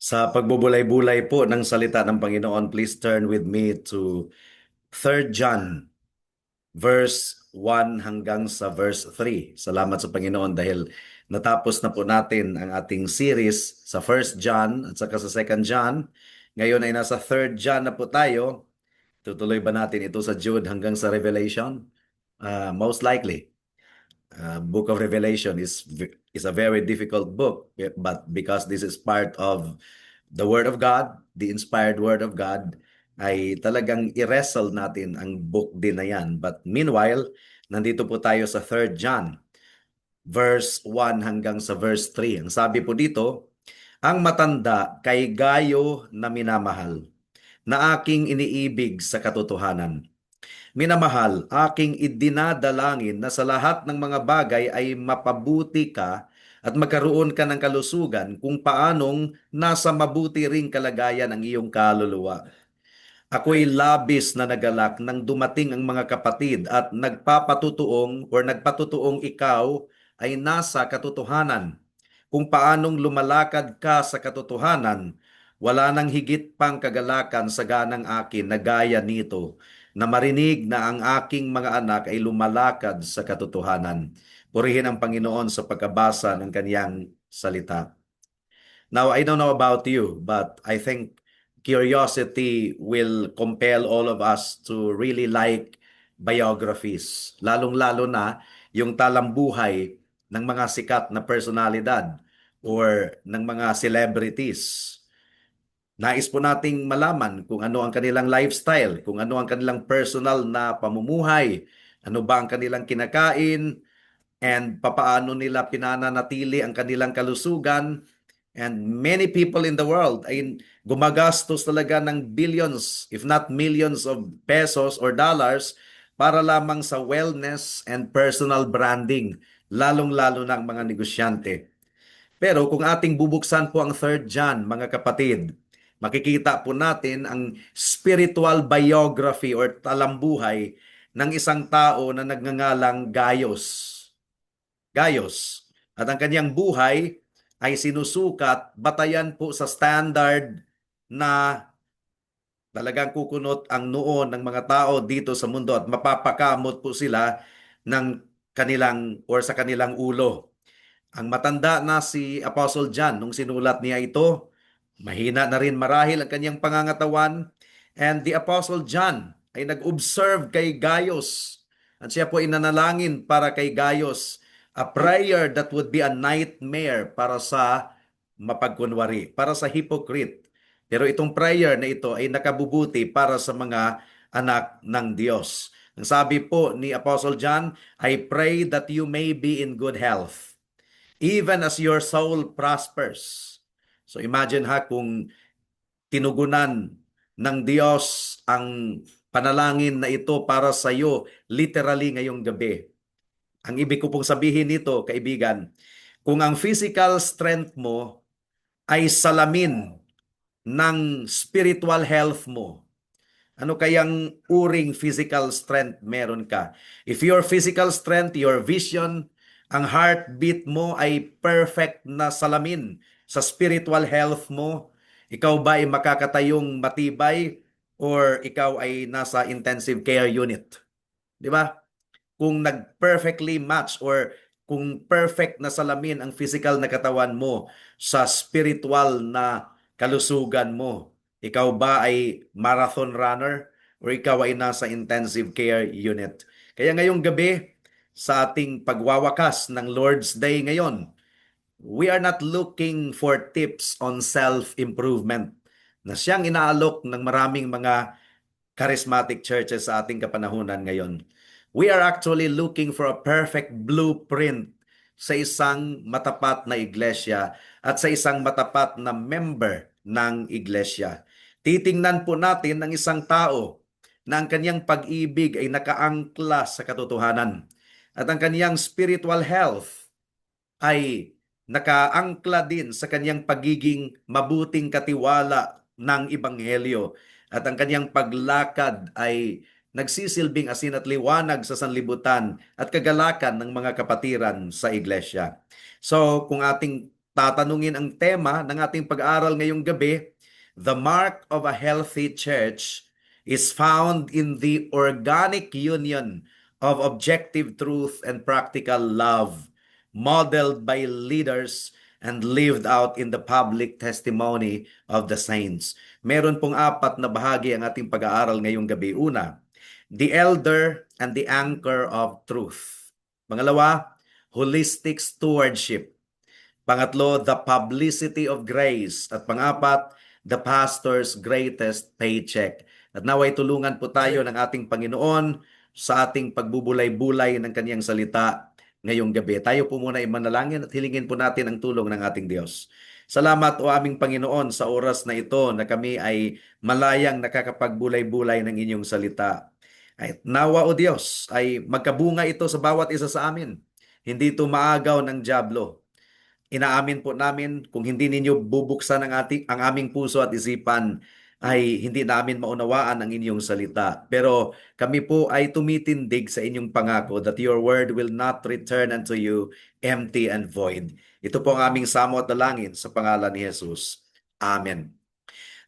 Sa pagbubulay-bulay po ng salita ng Panginoon, please turn with me to 3 John, verse 1 hanggang sa verse 3. Salamat sa Panginoon dahil natapos na po natin ang ating series sa 1 John at saka sa 2 John. Ngayon ay nasa 3 John na po tayo. Tutuloy ba natin ito sa Jude hanggang sa Revelation? Most likely. Book of Revelation is a very difficult book, but because this is part of the Word of God, the inspired Word of God, ay talagang i-wrestle natin ang book din na yan. But meanwhile, nandito po tayo sa 3 John, verse 1 hanggang sa verse 3. Ang sabi po dito, ang matanda kay Gayo na minamahal, na aking iniibig sa katotohanan. Minamahal, aking idinadalangin na sa lahat ng mga bagay ay mapabuti ka at magkaroon ka ng kalusugan kung paanong nasa mabuti ring kalagayan ang iyong kaluluwa. Ako'y labis na nagalak nang dumating ang mga kapatid at nagpapatutuong ikaw ay nasa katotohanan. Kung paanong lumalakad ka sa katotohanan, wala nang higit pang kagalakan sa ganang akin na gaya nito, na marinig na ang aking mga anak ay lumalakad sa katotohanan. Purihin ang Panginoon sa pagkabasa ng kaniyang salita. Now, I don't know about you, but I think curiosity will compel all of us to really like biographies. Lalong-lalo na yung talambuhay ng mga sikat na personalidad or ng mga celebrities. Nais po nating malaman kung ano ang kanilang lifestyle, kung ano ang kanilang personal na pamumuhay, ano ba ang kanilang kinakain, and papaano nila pinananatili ang kanilang kalusugan. And many people in the world ay gumagastos talaga ng billions, if not millions of pesos or dollars para lamang sa wellness and personal branding, lalong-lalo na ang mga negosyante. Pero kung ating bubuksan po ang 3 John, mga kapatid, makikita po natin ang spiritual biography or talambuhay ng isang tao na nagngangalang Gaius. Gaius. At ang kanyang buhay ay sinusukat batayan po sa standard na talagang kukunot ang noo ng mga tao dito sa mundo at mapapakamot po sila ng kanilang or sa kanilang ulo. Ang matanda na si Apostle John nung sinulat niya ito, mahina na rin marahil ang kanyang pangangatawan, and the Apostle John ay nag-observe kay Gaius at siya po inanalangin para kay Gaius, a prayer that would be a nightmare para sa mapagkunwari, para sa hypocrite. Pero itong prayer na ito ay nakabubuti para sa mga anak ng Diyos. Ang sabi po ni Apostle John, I pray that you may be in good health, even as your soul prospers. So imagine ha, kung tinugunan ng Diyos ang panalangin na ito para sa iyo literally ngayong gabi. Ang ibig ko pong sabihin nito, kaibigan, kung ang physical strength mo ay salamin ng spiritual health mo, ano kayang uring physical strength meron ka? If your physical strength, your vision, ang heartbeat mo ay perfect na salamin sa spiritual health mo, ikaw ba ay makakatayong matibay or ikaw ay nasa intensive care unit? Di ba? Kung nag-perfectly match or kung perfect na salamin ang physical na katawan mo sa spiritual na kalusugan mo, ikaw ba ay marathon runner or ikaw ay nasa intensive care unit? Kaya ngayong gabi, sa ating pagwawakas ng Lord's Day ngayon, we are not looking for tips on self-improvement na siyang inaalok ng maraming mga charismatic churches sa ating kapanahunan ngayon. We are actually looking for a perfect blueprint sa isang matapat na iglesia at sa isang matapat na member ng iglesia. Titingnan po natin ang isang tao na ang kanyang pag-ibig ay nakaangkla sa katotohanan at ang kanyang spiritual health ay nakaangkla din sa kanyang pagiging mabuting katiwala ng Ebanghelyo at ang kanyang paglakad ay nagsisilbing asin at liwanag sa sanlibutan at kagalakan ng mga kapatiran sa iglesia. So kung ating tatanungin ang tema ng ating pag-aaral ngayong gabi, the mark of a healthy church is found in the organic union of objective truth and practical love, modeled by leaders and lived out in the public testimony of the saints. Meron pong apat na bahagi ang ating pag-aaral ngayong gabi. Una, the elder and the anchor of truth. Pangalawa, holistic stewardship. Pangatlo, the publicity of grace. At pangapat, the pastor's greatest paycheck. At naway tulungan po tayo ng ating Panginoon sa ating pagbubulay-bulay ng kanyang salita ngayong gabi. Tayo po muna ay manalangin at hilingin po natin ang tulong ng ating Diyos. Salamat o aming Panginoon sa oras na ito na kami ay malayang nakakapagbulay-bulay ng inyong salita. At nawa o Diyos ay magkabunga ito sa bawat isa sa amin. Hindi ito maagaw ng dyablo. Inaamin po namin kung hindi ninyo bubuksan ang aming puso at isipan ay hindi namin maunawaan ang inyong salita. Pero kami po ay tumitindig sa inyong pangako that your word will not return unto you empty and void. Ito po ang aming samo at dalangin sa pangalan ni Jesus. Amen.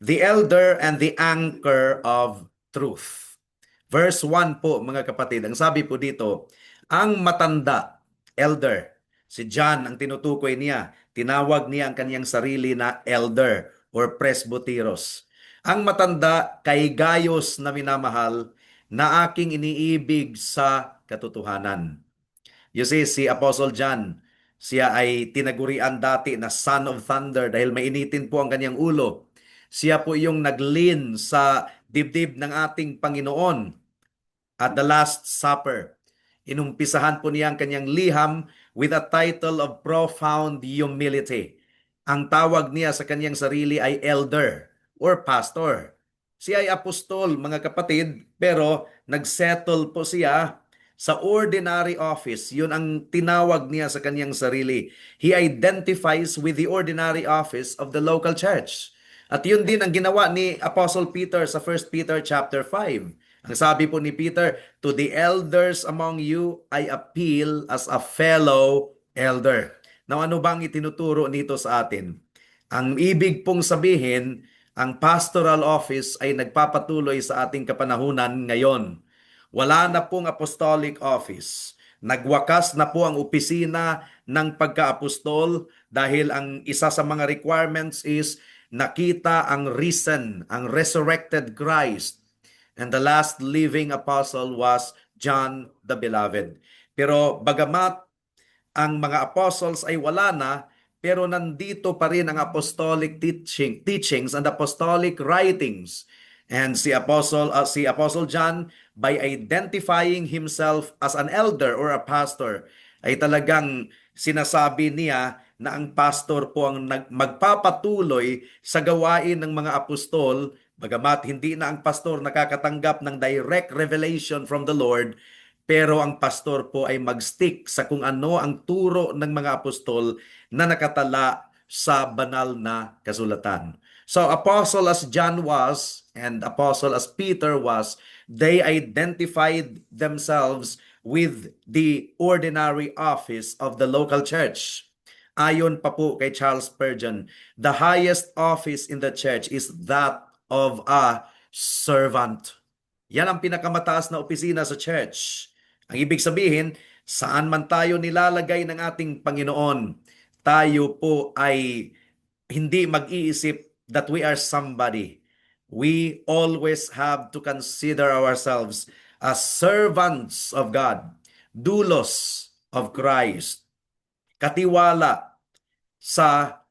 The elder and the anchor of truth. Verse 1 po mga kapatid, ang sabi po dito, ang matanda, elder, si John ang tinutukoy niya, tinawag niya ang kanyang sarili na elder or presbyteros. Ang matanda kay Gayos na minamahal na aking iniibig sa katotohanan. You see, si Apostle John, siya ay tinagurian dati na Son of Thunder dahil mainitin po ang kanyang ulo. Siya po yung naglin sa dibdib ng ating Panginoon at the Last Supper. Inumpisahan po niya ang kanyang liham with a title of profound humility. Ang tawag niya sa kanyang sarili ay elder or pastor. Siya ay apostol, mga kapatid, pero nagsettle po siya sa ordinary office. Yun ang tinawag niya sa kanyang sarili. He identifies with the ordinary office of the local church. At yun din ang ginawa ni Apostle Peter sa 1 Peter chapter 5. Ang sabi po ni Peter, to the elders among you, I appeal as a fellow elder. Now ano bang itinuturo nito sa atin? Ang ibig pong sabihin, ang pastoral office ay nagpapatuloy sa ating kapanahunan ngayon. Wala na pong apostolic office. Nagwakas na po ang opisina ng pagka-apostol dahil ang isa sa mga requirements is nakita ang risen, ang resurrected Christ. And the last living apostle was John the Beloved. Pero bagamat ang mga apostles ay wala na, pero nandito pa rin ang apostolic teachings and apostolic writings. And si Apostle John, by identifying himself as an elder or a pastor, ay talagang sinasabi niya na ang pastor po ang magpapatuloy sa gawain ng mga apostol. Bagamat hindi na ang pastor nakakatanggap ng direct revelation from the Lord, pero ang pastor po ay magstick sa kung ano ang turo ng mga apostol na nakatala sa banal na kasulatan. So apostle as John was and apostle as Peter was, they identified themselves with the ordinary office of the local church. Ayon pa po kay Charles Spurgeon, the highest office in the church is that of a servant. Yan ang pinakamataas na opisina sa church. Ang ibig sabihin, saan man tayo nilalagay ng ating Panginoon, tayo po ay hindi mag-iisip that we are somebody. We always have to consider ourselves as servants of God, doulos of Christ, katiwala sa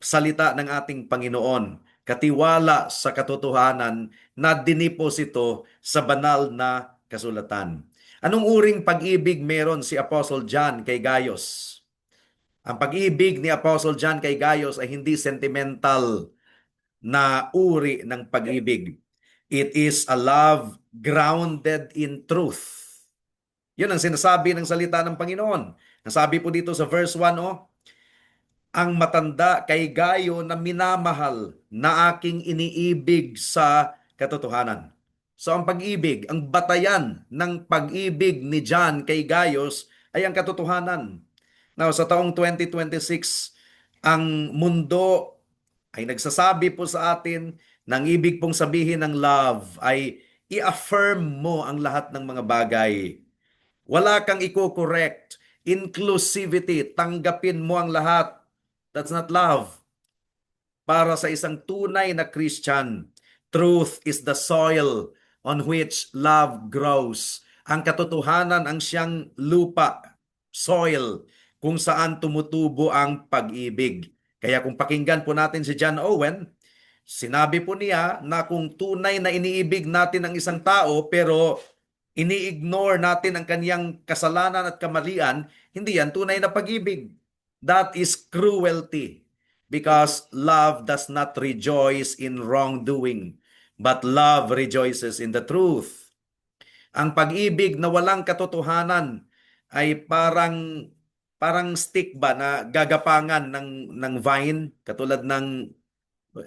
salita ng ating Panginoon, katiwala sa katotohanan na diniposito sa banal na kasulatan. Anong uring pag-ibig meron si Apostle John kay Gayos? Ang pag-ibig ni Apostle John kay Gayos ay hindi sentimental na uri ng pag-ibig. It is a love grounded in truth. Yun ang sinasabi ng salita ng Panginoon. Ang sabi po dito sa verse 1, ang matanda kay Gayo na minamahal na aking iniibig sa katotohanan. So ang pag-ibig, ang batayan ng pag-ibig ni John kay Gayos ay ang katotohanan. Now sa taong 2026, Ang mundo ay nagsasabi po sa atin ng ibig pong sabihin ng love ay i-affirm mo ang lahat ng mga bagay. Wala kang i-correct. Inclusivity, tanggapin mo ang lahat. That's not love. Para sa isang tunay na Christian, truth is the soil on which love grows. Ang katotohanan ang siyang lupa, soil, kung saan tumutubo ang pag-ibig. Kaya kung pakinggan po natin si John Owen, sinabi po niya na kung tunay na iniibig natin ang isang tao pero ini-ignore natin ang kaniyang kasalanan at kamalian, hindi yan tunay na pag-ibig. That is cruelty. Because love does not rejoice in wrongdoing, but love rejoices in the truth. Ang pag-ibig na walang katotohanan ay parang stick ba na gagapangan ng vine, katulad ng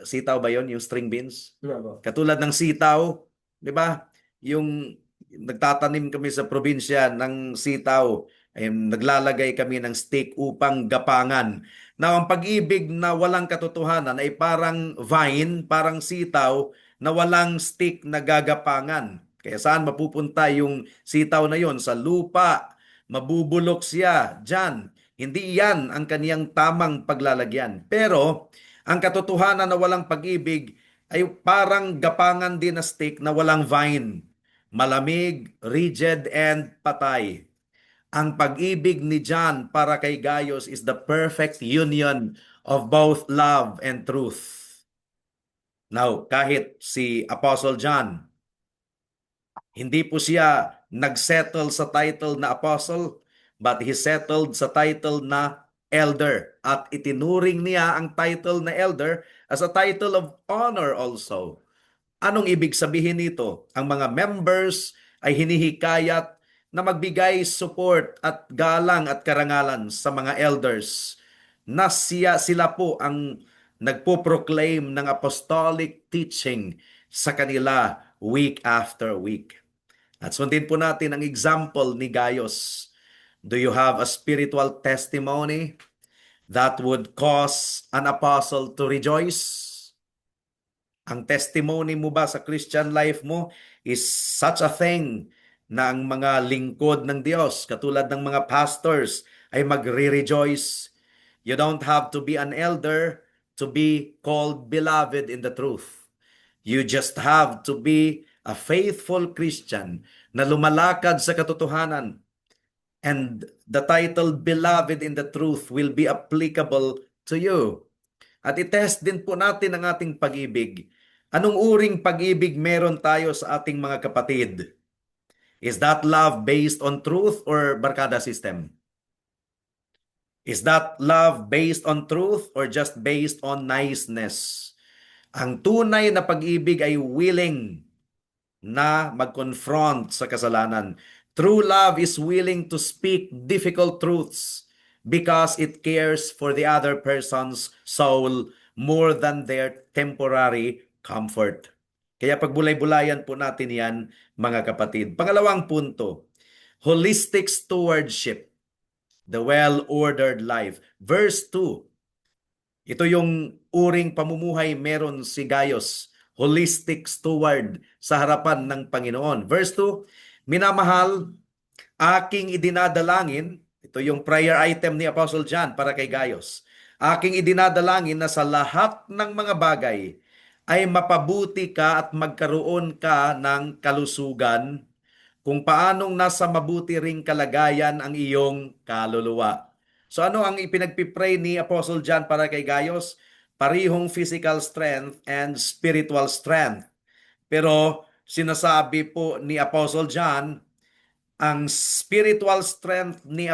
sitaw ba yon, yung string beans? Katulad ng sitaw, di ba? Yung nagtatanim kami sa probinsya ng sitaw, ay naglalagay kami ng stick upang gapangan. Now, ang pag-ibig na walang katotohanan ay parang vine, parang sitaw na walang stick na gagapangan. Kaya saan mapupunta yung sitaw na yon? Sa lupa. Mabubulok siya dyan. Hindi yan ang kaniyang tamang paglalagyan. Pero, ang katotohanan na walang pag-ibig ay parang gapangan din na stick na walang vine. Malamig, rigid, and patay. Ang pag-ibig ni John para kay Gaius is the perfect union of both love and truth. Now, kahit si Apostle John, hindi po siya nagsettle sa title na apostle, but he settled sa title na elder. At itinuring niya ang title na elder as a title of honor also. Anong ibig sabihin nito? Ang mga members ay hinihikayat na magbigay support at galang at karangalan sa mga elders na sila po ang nagpo-proclaim ng apostolic teaching sa kanila week after week. At sundin po natin ang example ni Gaius. Do you have a spiritual testimony that would cause an apostle to rejoice? Ang testimony mo ba sa Christian life mo is such a thing na ang mga lingkod ng Diyos, katulad ng mga pastors, ay magre-rejoice? You don't have to be an elder to be called beloved in the truth. You just have to be a faithful Christian na lumalakad sa katotohanan. And the title beloved in the truth will be applicable to you. At itest din po natin ang ating pag-ibig. Anong uring pag-ibig meron tayo sa ating mga kapatid? Is that love based on truth or barkada system? Is that love based on truth or just based on niceness? Ang tunay na pag-ibig ay willing na mag-confront sa kasalanan. True love is willing to speak difficult truths because it cares for the other person's soul more than their temporary comfort. Kaya pagbulay-bulayan po natin yan, mga kapatid. Pangalawang punto, holistic stewardship, the well-ordered life. Verse 2, ito yung uring pamumuhay meron si Gaius, holistic steward sa harapan ng Panginoon. Verse 2, minamahal, aking idinadalangin, ito yung prayer item ni Apostle John para kay Gaius. Aking idinadalangin na sa lahat ng mga bagay ay mapabuti ka at magkaroon ka ng kalusugan kung paanong nasa mabuti ring kalagayan ang iyong kaluluwa. So ano ang ipinagpipray ni Apostle John para kay Gaius? Parihong physical strength and spiritual strength. Pero sinasabi po ni Apostle John, ang spiritual strength ni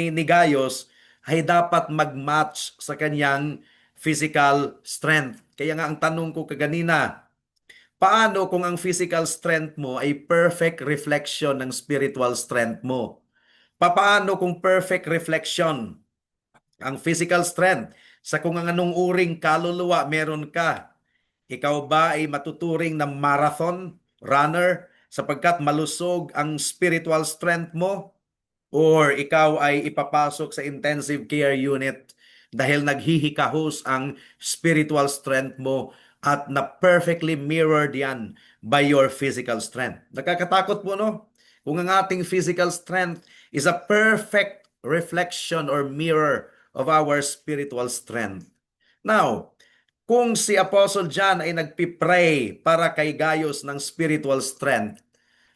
ni Gaius ay dapat mag-match sa kanyang physical strength. Kaya nga ang tanong ko kaganina, paano kung ang physical strength mo ay perfect reflection ng spiritual strength mo? Paano kung perfect reflection ang physical strength sa kung anong uring kaluluwa meron ka? Ikaw ba ay matuturing na marathon runner sapagkat malusog ang spiritual strength mo? Or ikaw ay ipapasok sa intensive care unit dahil naghihikahos ang spiritual strength mo at na perfectly mirrored yan by your physical strength. Nakakatakot po, no? Kung ang ating physical strength is a perfect reflection or mirror of our spiritual strength. Now, kung si Apostle John ay nagpipray para kay Gaius ng spiritual strength,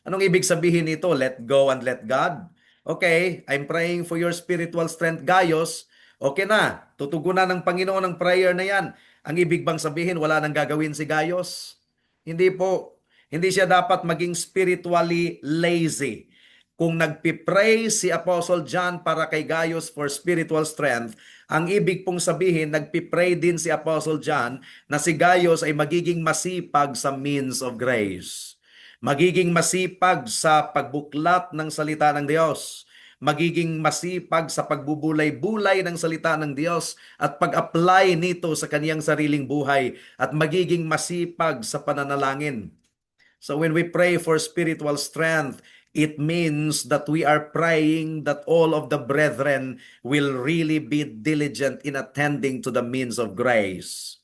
anong ibig sabihin nito? Let go and let God. Okay, I'm praying for your spiritual strength, Gaius. Okay na, tutugunan ng Panginoon ang prayer na yan. Ang ibig bang sabihin, wala nang gagawin si Gaius? Hindi po. Hindi siya dapat maging spiritually lazy. Kung nagpipray si Apostle John para kay Gaius for spiritual strength, ang ibig pong sabihin, nagpipray din si Apostle John na si Gaius ay magiging masipag sa means of grace. Magiging masipag sa pagbuklat ng salita ng Diyos. Magiging masipag sa pagbubulay-bulay ng salita ng Diyos at pag-apply nito sa kaniyang sariling buhay at magiging masipag sa pananalangin. So when we pray for spiritual strength, it means that we are praying that all of the brethren will really be diligent in attending to the means of grace.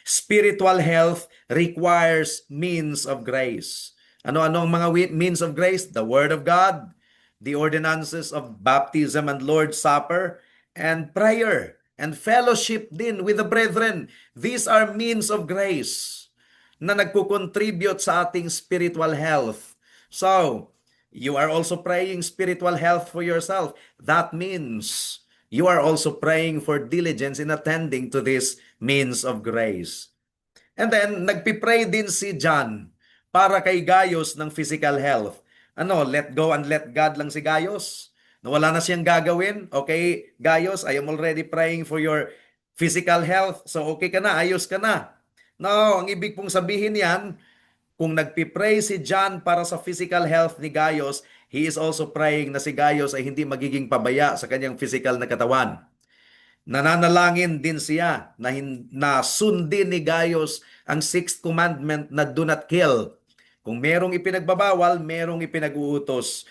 Spiritual health requires means of grace. Ano-ano ang mga means of grace? The Word of God, the ordinances of baptism and Lord's Supper, and prayer, and fellowship din with the brethren. These are means of grace na nagko-contribute sa ating spiritual health. So, you are also praying spiritual health for yourself. That means you are also praying for diligence in attending to this means of grace. And then, nagpipray din si John para kay Gaius ng physical health. Ano, let go and let God lang si Gaius? Na wala na siyang gagawin? Okay, Gaius, I am already praying for your physical health. So okay ka na, ayos ka na. No, ang ibig pong sabihin yan, kung nagpipray si John para sa physical health ni Gaius, he is also praying na si Gaius ay hindi magiging pabaya sa kanyang physical na katawan. Nananalangin din siya na sundin ni Gaius ang sixth commandment na do not kill. Kung merong ipinagbabawal, merong ipinag-uutos.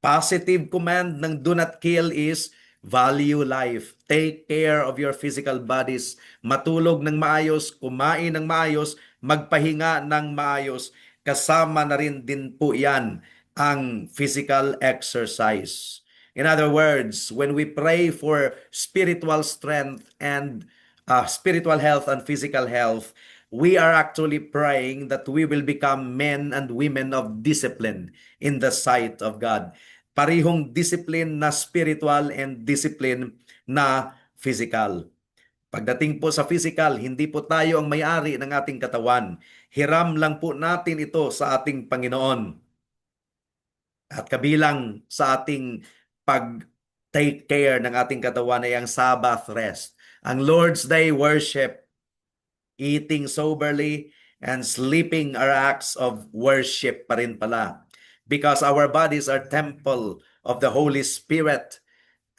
Positive command ng do not kill is value life. Take care of your physical bodies. Matulog ng maayos, kumain ng maayos, magpahinga ng maayos. Kasama na rin din po yan ang physical exercise. In other words, when we pray for spiritual strength and spiritual health and physical health, we are actually praying that we will become men and women of discipline in the sight of God. Parihong discipline na spiritual and discipline na physical. Pagdating po sa physical, hindi po tayo ang may-ari ng ating katawan. Hiram lang po natin ito sa ating Panginoon. At kabilang sa ating pag-take care ng ating katawan ay ang Sabbath rest. Ang Lord's Day worship, eating soberly, and sleeping are acts of worship pa rin pala. Because our bodies are temple of the Holy Spirit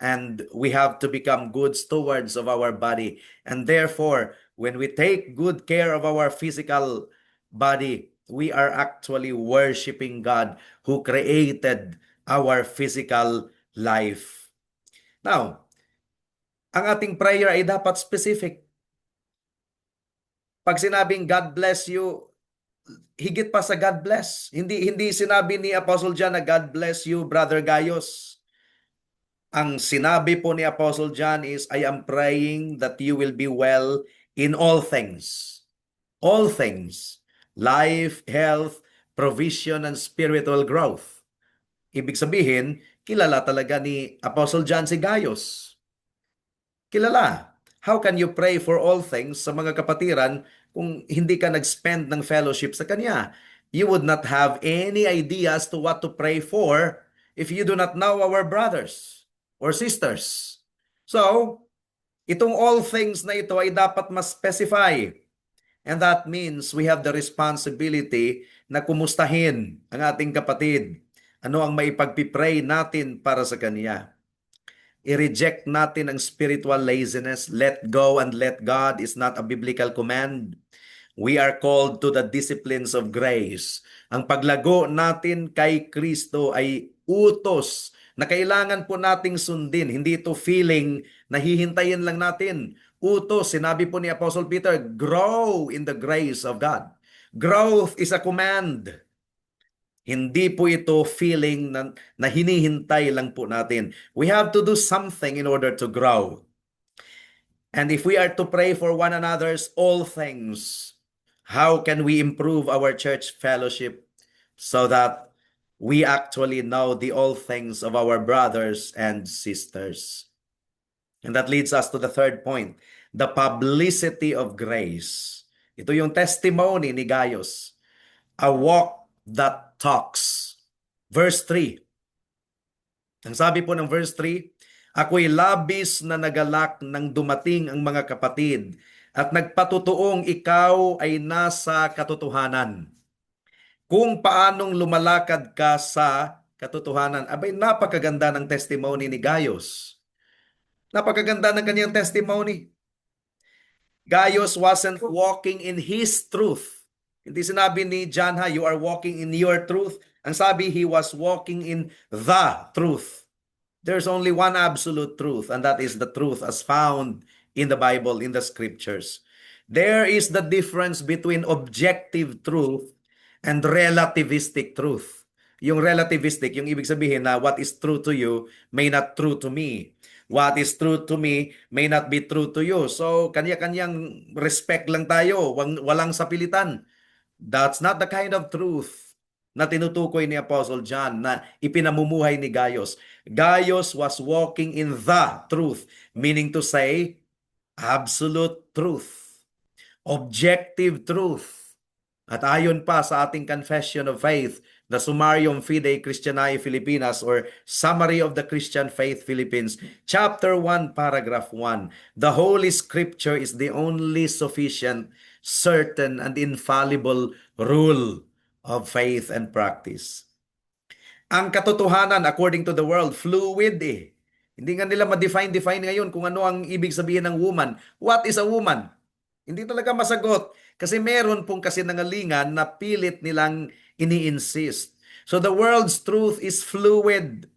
and we have to become good stewards of our body. And therefore, when we take good care of our physical body, we are actually worshiping God who created our physical life. Now, ang ating prayer ay dapat specific. Pag sinabing God bless you, higit pa sa God bless. Hindi sinabi ni Apostle John na God bless you, Brother Gaius. Ang sinabi po ni Apostle John is, I am praying that you will be well in all things. All things. Life, health, provision, and spiritual growth. Ibig sabihin, kilala talaga ni Apostle John si Gaius. Kilala. How can you pray for all things sa mga kapatiran kung hindi ka nag-spend ng fellowship sa kanya? You would not have any idea as to what to pray for if you do not know our brothers or sisters. So, itong all things na ito ay dapat mas specify. And that means we have the responsibility na kumustahin ang ating kapatid. Ano ang maipagpipray natin para sa kanya? I-reject natin ang spiritual laziness. Let go and let God is not a biblical command. We are called to the disciplines of grace. Ang paglago natin kay Kristo ay utos na kailangan po nating sundin. Hindi ito feeling na hihintayin lang natin. Utos, sinabi po ni Apostle Peter, grow in the grace of God. Growth is a command. Hindi po ito feeling na hinihintay lang po natin. We have to do something in order to grow. And if we are to pray for one another's all things, how can we improve our church fellowship so that we actually know the all things of our brothers and sisters? And that leads us to the third point, the publicity of grace. Ito yung testimony ni Gaius, a walk that talks. Verse 3. Ang sabi po ng verse 3, ako'y labis na nagalak nang dumating ang mga kapatid at nagpatutuong ikaw ay nasa katotohanan. Kung paanong lumalakad ka sa katotohanan. Abay, napakaganda ng testimony ni Gaius. Napakaganda ng kanyang testimony. Gaius wasn't walking in his truth. Hindi sinabi ni John, you are walking in your truth. Ang sabi, he was walking in the truth. There's only one absolute truth, and that is the truth as found in the Bible, in the scriptures. There is the difference between objective truth and relativistic truth. Yung relativistic, yung ibig sabihin na what is true to you may not true to me. What is true to me may not be true to you. So, kanya-kanyang respect lang tayo, walang sapilitan. That's not the kind of truth na tinutukoy ni Apostle John na ipinamumuhay ni Gaius. Gaius was walking in the truth, meaning to say, absolute truth, objective truth. At ayon pa sa ating Confession of Faith, the Summarium Fidei Christianae Filipinas or Summary of the Christian Faith Philippines, Chapter 1, Paragraph 1, the Holy Scripture is the only sufficient, certain, and infallible rule of faith and practice. Ang katotohanan according to the world, fluid eh. Hindi nga nila ma-define ngayon kung ano ang ibig sabihin ng woman. What is a woman? Hindi talaga masagot. Kasi meron pong kasinungalingan na pilit nilang ini-insist. So the world's truth is fluid,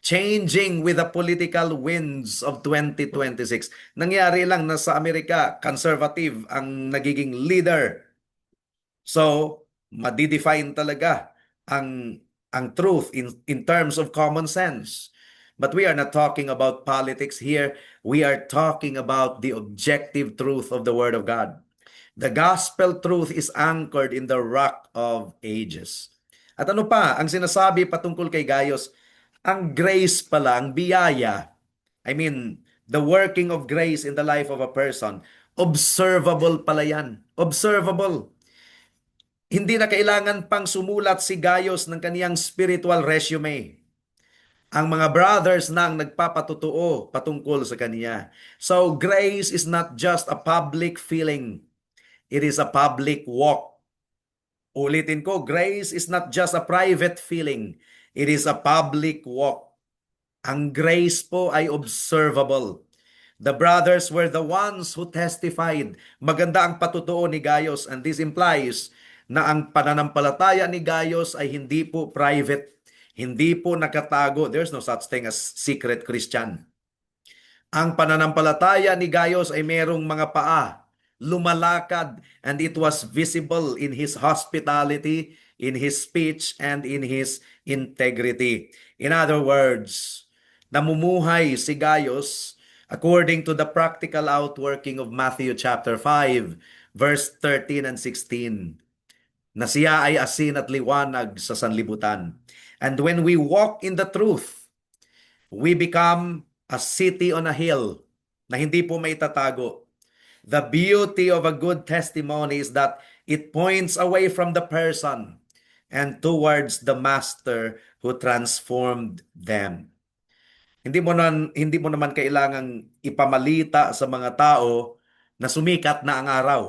changing with the political winds of 2026. Nangyari lang na sa Amerika, conservative ang nagiging leader. So, madidefine talaga ang truth in terms of common sense. But we are not talking about politics here. We are talking about the objective truth of the Word of God. The gospel truth is anchored in the rock of ages. At ano pa, ang sinasabi patungkol kay Gaius, ang grace pala, ang biyaya, I mean, the working of grace in the life of a person, observable pala yan. Observable. Hindi na kailangan pang sumulat si Gaius ng kaniyang spiritual resume. Ang mga brothers na ang nagpapatutuo patungkol sa kaniya. So, grace is not just a public feeling. It is a public walk. Ulitin ko, grace is not just a private feeling. It is a public walk. Ang grace po ay observable. The brothers were the ones who testified. Maganda ang patutuo ni Gaius, and this implies na ang pananampalataya ni Gaius ay hindi po private, hindi po nakatago. There's no such thing as secret Christian. Ang pananampalataya ni Gaius ay merong mga paa, lumalakad, and it was visible in his hospitality, in his speech, and in his integrity. In other words, namumuhay si Gaius according to the practical outworking of Matthew chapter 5, verse 13 and 16, na siya ay asin at liwanag sa sanlibutan. And when we walk in the truth, we become a city on a hill na hindi po may tatago. The beauty of a good testimony is that it points away from the person and towards the master who transformed them. Hindi mo naman kailangang ipamalita sa mga tao na sumikat na ang araw.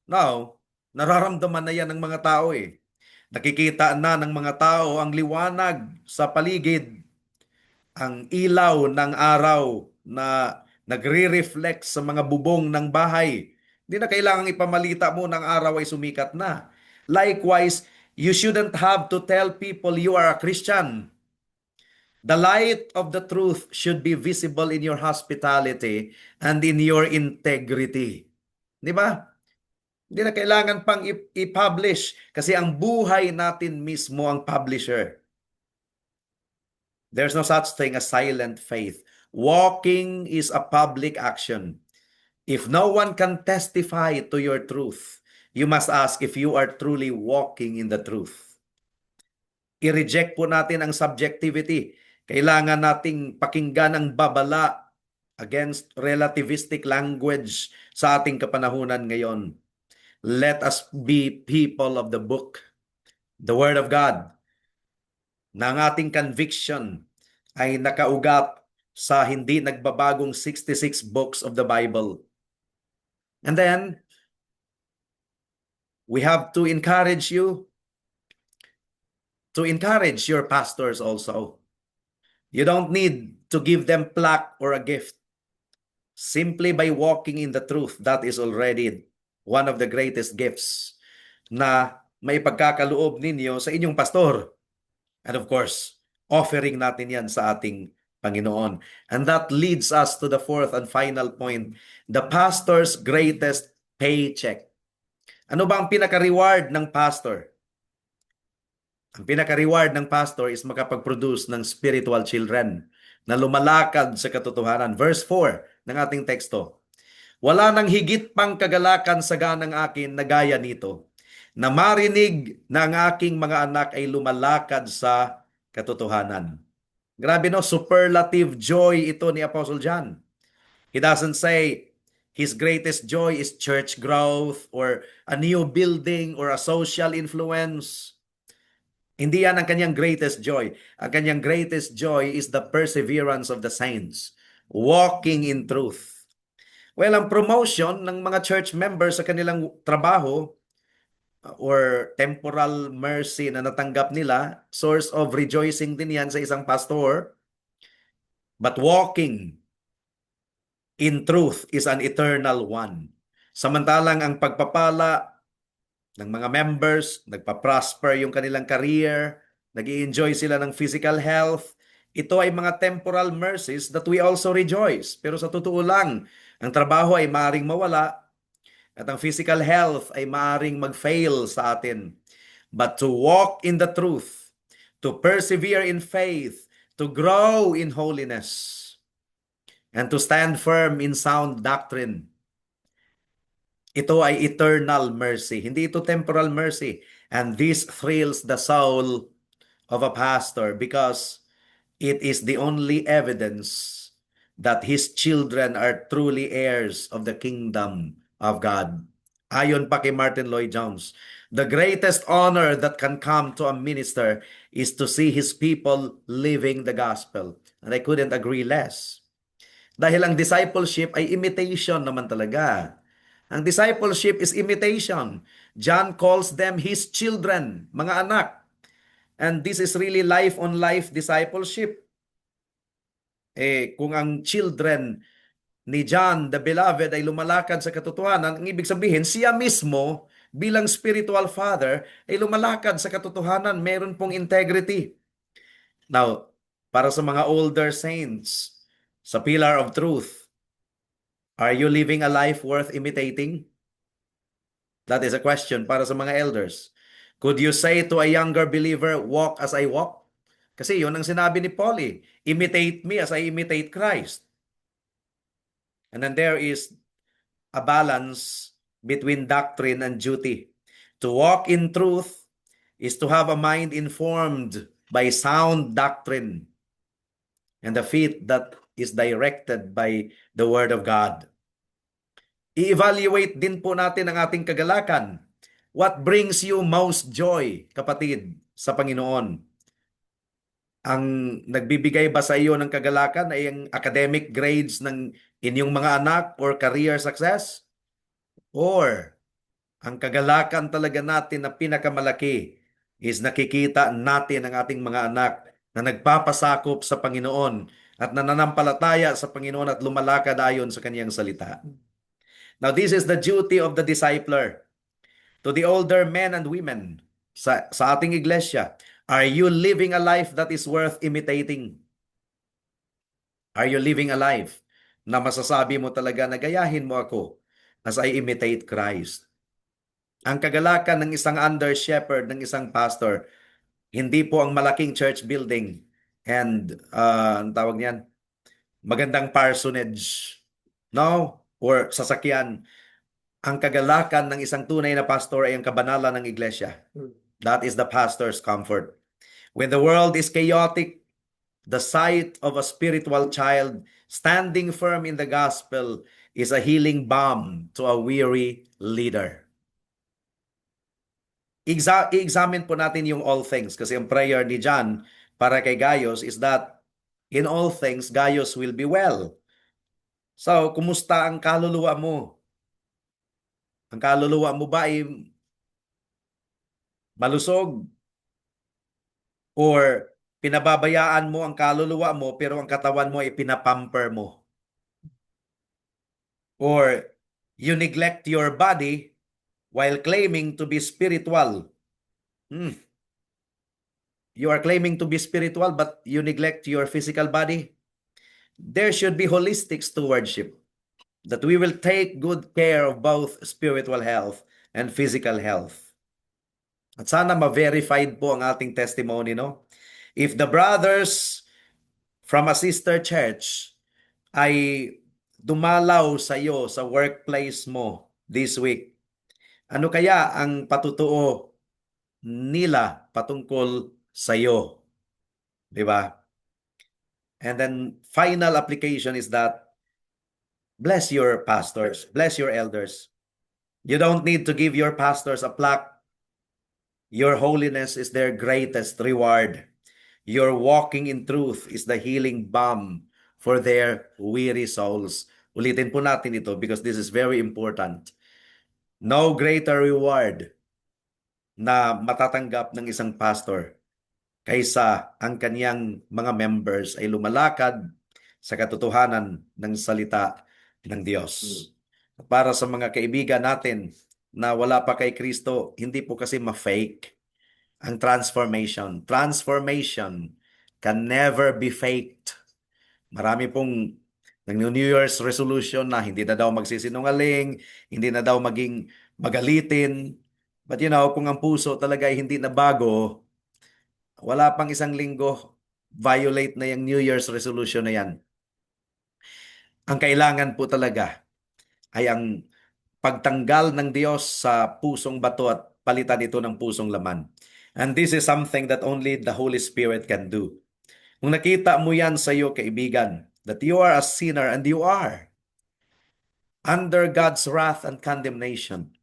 Now, nararamdaman na yan ng mga tao eh. Nakikita na ng mga tao ang liwanag sa paligid, ang ilaw ng araw na nagre-reflect sa mga bubong ng bahay. Hindi na kailangang ipamalita mo ng araw ay sumikat na. Likewise, you shouldn't have to tell people you are a Christian. The light of the truth should be visible in your hospitality and in your integrity. Di ba? Hindi na kailangan pang i-publish kasi ang buhay natin mismo ang publisher. There's no such thing as silent faith. Walking is a public action. If no one can testify to your truth, you must ask if you are truly walking in the truth. I-reject po natin ang subjectivity. Kailangan nating pakinggan ang babala against relativistic language sa ating kapanahunan ngayon. Let us be people of the book, the Word of God, na ang ating conviction ay nakaugat sa hindi nagbabagong 66 books of the Bible. And then, we have to encourage you to encourage your pastors also. You don't need to give them plaque or a gift. Simply by walking in the truth, that is already one of the greatest gifts na may pagkakaloob ninyo sa inyong pastor. And of course, offering natin yan sa ating Panginoon. And that leads us to the fourth and final point, the pastor's greatest paycheck. Ano ba ang pinaka-reward ng pastor? Ang pinaka-reward ng pastor is makapag-produce ng spiritual children na lumalakad sa katotohanan. Verse 4 ng ating teksto. Wala nang higit pang kagalakan sa ganang akin na gaya nito, na marinig na ang aking mga anak ay lumalakad sa katotohanan. Grabe no, superlative joy ito ni Apostle John. He doesn't say his greatest joy is church growth or a new building or a social influence. Hindi yan ang kanyang greatest joy. Ang kanyang greatest joy is the perseverance of the saints, walking in truth. Well, ang promotion ng mga church members sa kanilang trabaho or temporal mercy na natanggap nila, source of rejoicing din yan sa isang pastor. But walking in truth is an eternal one. Samantalang ang pagpapala ng mga members, nagpa-prosper yung kanilang career, nag-i-enjoy sila ng physical health. Ito ay mga temporal mercies that we also rejoice. Pero sa totoo lang, ang trabaho ay maaring mawala at ang physical health ay maaring mag-fail sa atin. But to walk in the truth, to persevere in faith, to grow in holiness, and to stand firm in sound doctrine, ito ay eternal mercy. Hindi ito temporal mercy. And this thrills the soul of a pastor because it is the only evidence that his children are truly heirs of the kingdom of God. Ayon pa kay Martin Lloyd-Jones, the greatest honor that can come to a minister is to see his people living the gospel. And I couldn't agree less. Dahil ang discipleship ay imitation naman talaga. Ang discipleship is imitation. John calls them his children, mga anak. And this is really life-on-life discipleship. Kung ang children ni John, the beloved, ay lumalakad sa katotohanan, ang ibig sabihin, siya mismo, bilang spiritual father, ay lumalakad sa katotohanan, meron pong integrity. Now, para sa mga older saints, sa Pillar of Truth, are you living a life worth imitating? That is a question para sa mga elders. Could you say to a younger believer, walk as I walk? Kasi yun ang sinabi ni Paul, imitate me as I imitate Christ. And then there is a balance between doctrine and duty. To walk in truth is to have a mind informed by sound doctrine and the feet that is directed by the Word of God. I-evaluate din po natin ang ating kagalakan. What brings you most joy, kapatid, sa Panginoon? Ang nagbibigay ba sa iyo ng kagalakan ay ang academic grades ng inyong mga anak or career success? Or ang kagalakan talaga natin na pinakamalaki is nakikita natin ang ating mga anak na nagpapasakop sa Panginoon at nananampalataya sa Panginoon at lumalakad ayon sa Kanyang salita. Now, this is the duty of the discipler. To the older men and women sa ating iglesia, are you living a life that is worth imitating? Are you living a life na masasabi mo talaga na gayahin mo ako as I imitate Christ? Ang kagalakan ng isang under shepherd, ng isang pastor, hindi po ang malaking church building and ang tawag niyan, magandang parsonage. No? Or sasakyan. Ang kagalakan ng isang tunay na pastor ay ang kabanalan ng iglesia. That is the pastor's comfort. When the world is chaotic, the sight of a spiritual child standing firm in the gospel is a healing balm to a weary leader. I-examine po natin yung all things kasi ang prayer ni John para kay Gaius is that in all things Gaius will be well. So, kumusta ang kaluluwa mo? Ang kaluluwa mo ba ay malusog? Or pinababayaan mo ang kaluluwa mo pero ang katawan mo ay pinapamper mo? Or you neglect your body while claiming to be spiritual? You are claiming to be spiritual but you neglect your physical body? There should be holistic stewardship, that we will take good care of both spiritual health and physical health. At sana ma-verified po ang ating testimony, no? If the brothers from a sister church ay dumalaw sa iyo sa workplace mo this week, ano kaya ang patutuo nila patungkol sa iyo? Di ba? And then final application is that bless your pastors, bless your elders. You don't need to give your pastors a plaque. Your holiness is their greatest reward. Your walking in truth is the healing balm for their weary souls. Ulitin po natin ito because this is very important. No greater reward na matatanggap ng isang pastor kaysa ang kaniyang mga members ay lumalakad sa katotohanan ng salita ng Diyos. Para sa mga kaibigan natin na wala pa kay Kristo, hindi po kasi ma-fake ang transformation. Transformation can never be faked. Marami pong nag-New Year's resolution na hindi na daw magsisinungaling, hindi na daw maging magalitin. But kung ang puso talaga ay hindi na bago, wala pang isang linggo, violate na yung New Year's resolution na yan. Ang kailangan po talaga ay ang pagtanggal ng Diyos sa pusong bato at palitan ito ng pusong laman. And this is something that only the Holy Spirit can do. Kung nakita mo yan sa iyo, kaibigan, that you are a sinner and you are under God's wrath and condemnation,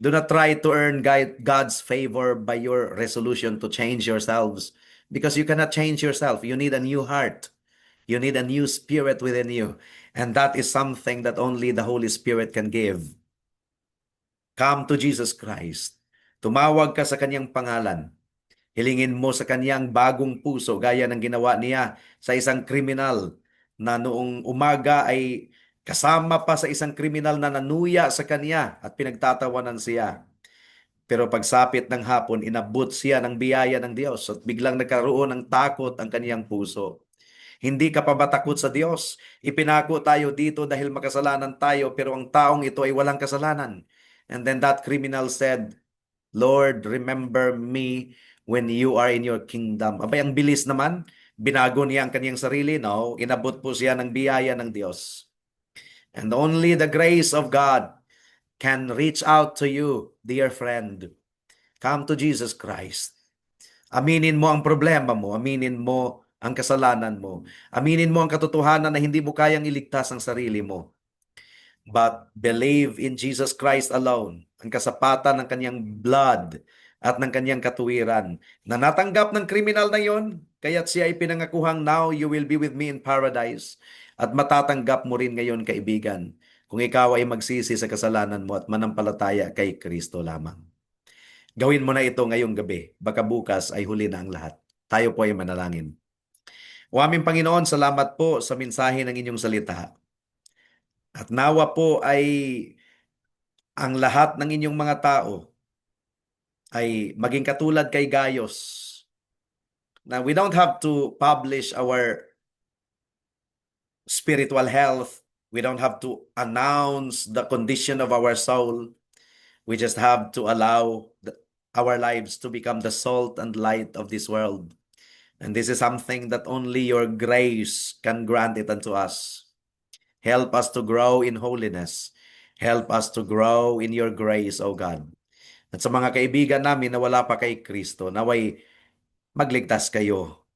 do not try to earn God's favor by your resolution to change yourselves because you cannot change yourself. You need a new heart. You need a new spirit within you. And that is something that only the Holy Spirit can give. Come to Jesus Christ. Tumawag ka sa kanyang pangalan. Hilingin mo sa kanyang bagong puso gaya ng ginawa niya sa isang kriminal na noong umaga ay kasama pa sa isang kriminal na nanuya sa kanya at pinagtatawanan siya. Pero pagsapit ng hapon, inabot siya ng biyaya ng Diyos at biglang nagkaroon ng takot ang kaniyang puso. Hindi ka pa ba takot sa Diyos? Ipinako tayo dito dahil makasalanan tayo pero ang taong ito ay walang kasalanan. And then that criminal said, Lord, remember me when you are in your kingdom. Abay, ang bilis naman. Binago niya ang kaniyang sarili. No, inabot po siya ng biyaya ng Diyos. And only the grace of God can reach out to you, dear friend. Come to Jesus Christ. Aminin mo ang problema mo. Aminin mo ang kasalanan mo. Aminin mo ang katotohanan na hindi mo kayang iligtas ang sarili mo. But believe in Jesus Christ alone, ang kasapatan ng kanyang blood at ng kanyang katuwiran na natanggap ng kriminal na yon, kaya't siya ay pinangakuhang, now you will be with me in paradise. At matatanggap mo rin ngayon, kaibigan, kung ikaw ay magsisi sa kasalanan mo at manampalataya kay Kristo lamang. Gawin mo na ito ngayong gabi, baka bukas ay huli na ang lahat. Tayo po ay manalangin. O aming Panginoon, salamat po sa mensahe ng inyong salita. At nawa po ay ang lahat ng inyong mga tao ay maging katulad kay Gaius. Na we don't have to publish our spiritual health. We don't have to announce the condition of our soul. We just have to allow our lives to become the salt and light of this world. And this is something that only your grace can grant it unto us. Help us to grow in holiness. Help us to grow in your grace, O God. At sa mga kaibigan namin na wala pa kay Kristo, naway magligtas kayo.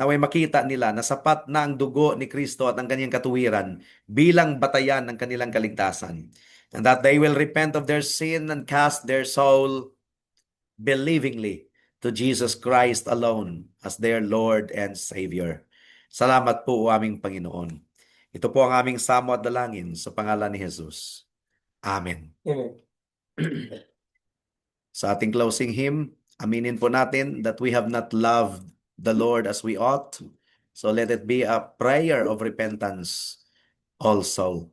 Naway makita nila na sapat na ang dugo ni Kristo at ang kanyang katuwiran bilang batayan ng kanilang kaligtasan. And that they will repent of their sin and cast their soul believingly to Jesus Christ alone as their Lord and Savior. Salamat po, o aming Panginoon. Ito po ang aming samo at dalangin sa pangalan ni Jesus. Amen. Amen. Sa ating closing hymn, aminin po natin that we have not loved the Lord as we ought. So let it be a prayer of repentance also.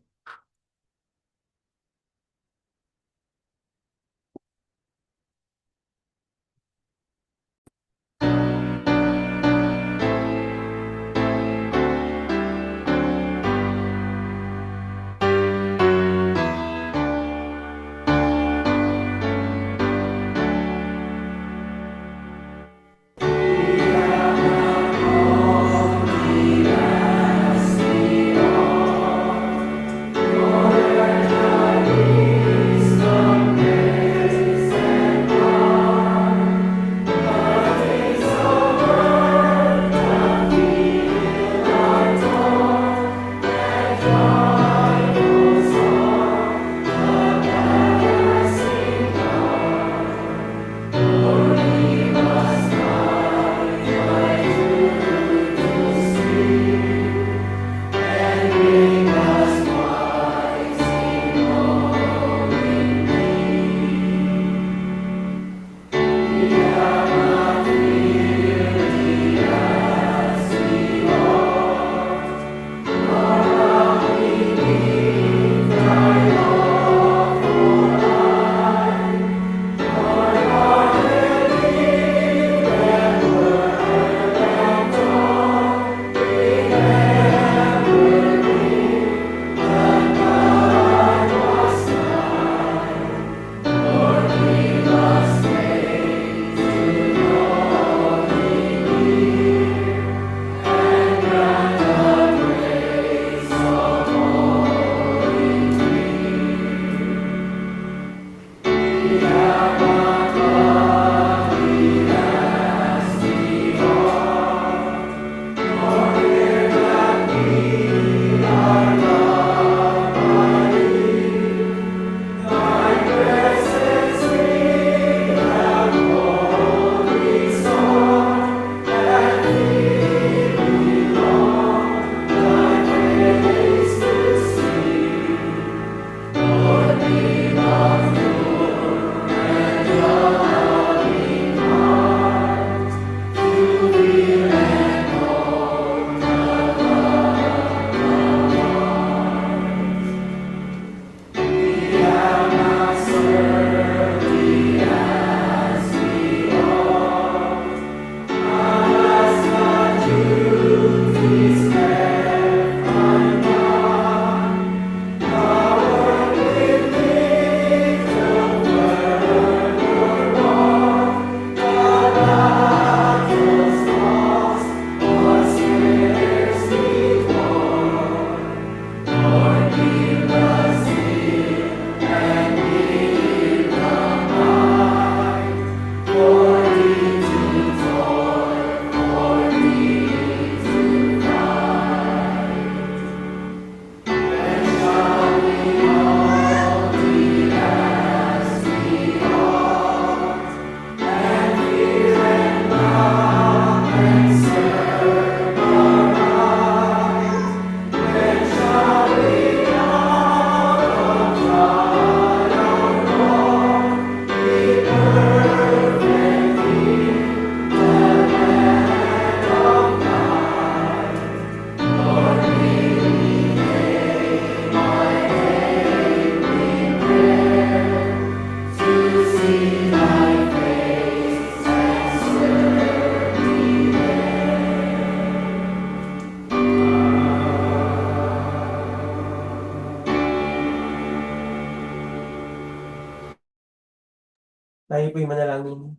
Tayo po'y manalangin.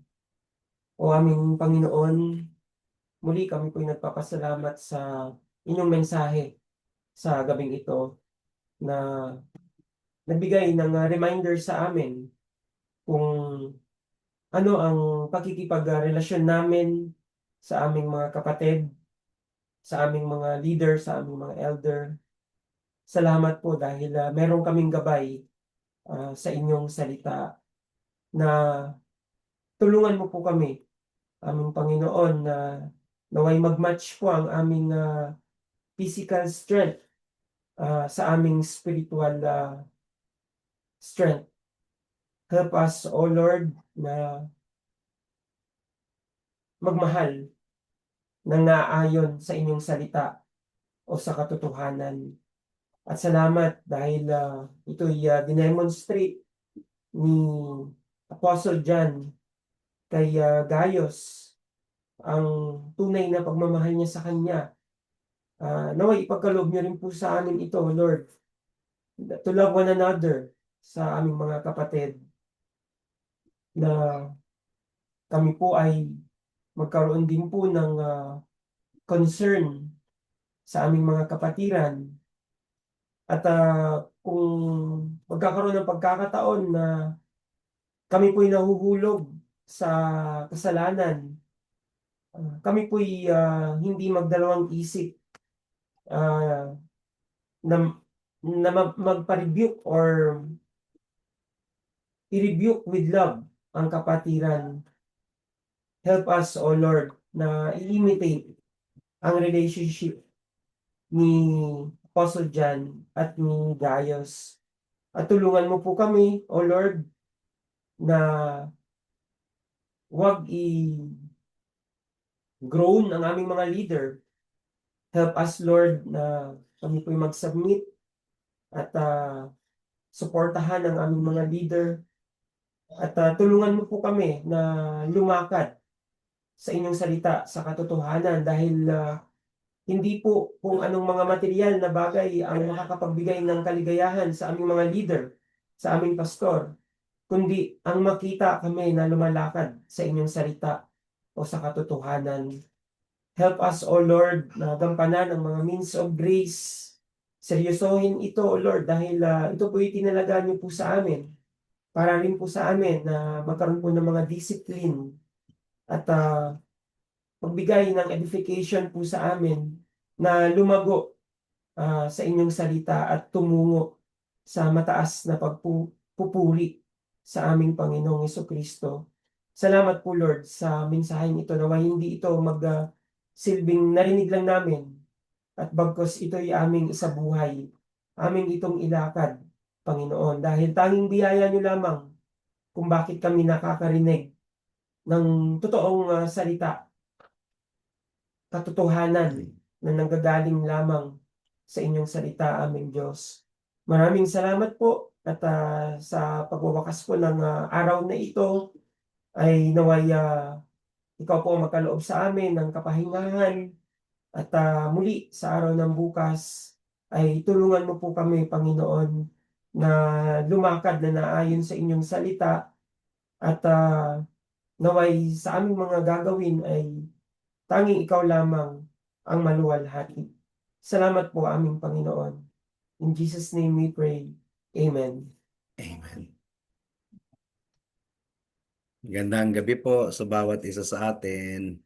O aming Panginoon, muli kami po'y nagpapasalamat sa inyong mensahe sa gabing ito na nagbigay ng reminder sa amin kung ano ang pakikipagrelasyon namin sa aming mga kapatid, sa aming mga leader, sa aming mga elder. Salamat po dahil meron kaming gabay sa inyong salita na tulungan mo po kami, aming Panginoon, na naway mag-match po ang aming physical strength sa aming spiritual strength. Help us, O Lord, na magmahal ng naayon sa inyong salita o sa katotohanan. At salamat dahil ito'y dinemonstrate ni Apostle John kay Gaius ang tunay na pagmamahal niya sa kanya. Naway ipagkaloob niyo rin po sa amin ito, Lord, to love one another sa aming mga kapatid, na kami po ay magkaroon din po ng concern sa aming mga kapatiran. At kung magkakaroon ng pagkakataon na kami po'y nahuhulog sa kasalanan, kami po'y hindi magdalawang isip ah, na, magpa-rebuke or i-rebuke with love ang kapatiran. Help us, O Lord, na i-imitate ang relationship ni Apostle John at ni Gaius. At tulungan mo po kami, O Lord, na huwag i-groan ang aming mga leader. Help us, Lord, na kami po'y mag-submit at suportahan ang aming mga leader. At tulungan mo po kami na lumakad sa inyong salita sa katotohanan dahil hindi po kung anong mga material na bagay ang makakapagbigay ng kaligayahan sa aming mga leader, sa aming pastor, kundi ang makita kami na lumalakad sa inyong salita o sa katotohanan. Help us, O Lord, na gampanan ang mga means of grace. Seryosohin ito, O Lord, dahil ito po itinalaga niyo po sa amin para rin po sa amin na magkaroon po ng mga discipline at magbigay ng edification po sa amin na lumago sa inyong salita at tumungo sa mataas na pagpupuri sa aming Panginoong Hesukristo. Salamat po, Lord, sa mensaheng ito, na hindi ito silbing narinig lang namin at bagkos ito'y aming isabuhay, aming itong ilakad, Panginoon, dahil tanging biyaya niyo lamang kung bakit kami nakakarinig ng totoong salita, katotohanan na nanggagaling lamang sa inyong salita, aming Diyos. Maraming salamat po at sa pagwawakas po ng araw na ito ay naway ikaw po ang magkaloob sa amin ng kapahingahan at muli sa araw ng bukas ay tulungan mo po kami, Panginoon, na lumakad na naayon sa inyong salita at naway sa aming mga gagawin ay tanging ikaw lamang ang maluwalhati. Salamat po, aming Panginoon. In Jesus' name we pray. Amen. Amen. Gandang gabi po sa bawat isa sa atin.